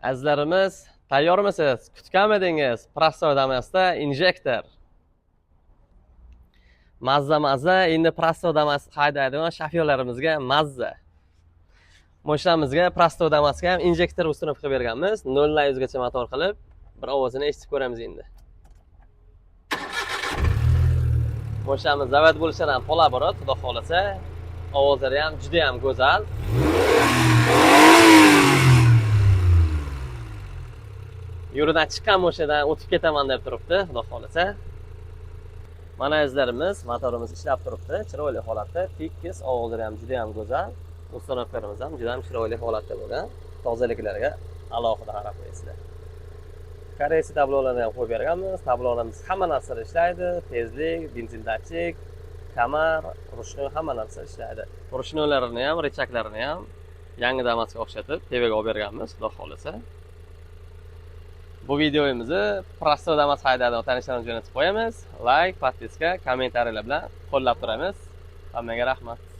Azizlarimiz, tayyormisiz? Kutganmidingiz? Prasto Damas'da injektor. Mazza endi Prasto Damas haydaydigan shofyorlarimizga mazza. Mashinamizga Prasto Damasga ham injektor ustunup qilib berganmiz. 0 dan 100 gacha motor qilib, bir ovozini eshitib ko'ramiz endi. Mashinamiz zavod bo'lishidan pola boradi, xudo xolasa. Ovozlari ham juda ham go'zal. Yo'ldan chiqqan mashinadan o'tib ketaman deb turibdi, xudo xolasa. Mana izlarimiz, motorimiz ishlab turibdi, chiroyli holatda, tekis, ovozlari ham juda ham go'zal. Ustanoflarimiz ham juda ham chiroyli holatda bo'lgan. Tozaliklarga alohida qarab qo'yasizlar. Koreycha tablolarni ham qo'yib berganmiz. Tablolarimiz hamma narsada ishlaydi, tezlik, benzin datchik, kamar, rushnoy hamma narsa ishlaydi. Rushnoylarini ham, rechaklarini ham yangi Damas'ga o'xshatib, TVga olib berganmiz, xudo xolasa. Bu videomizni Prasto Damas haydaydigan tanishlarimizga jo'natib qo'yamiz. Like, podpiska, kommentariyalar bilan qo'llab turamiz. Hammaga rahmat.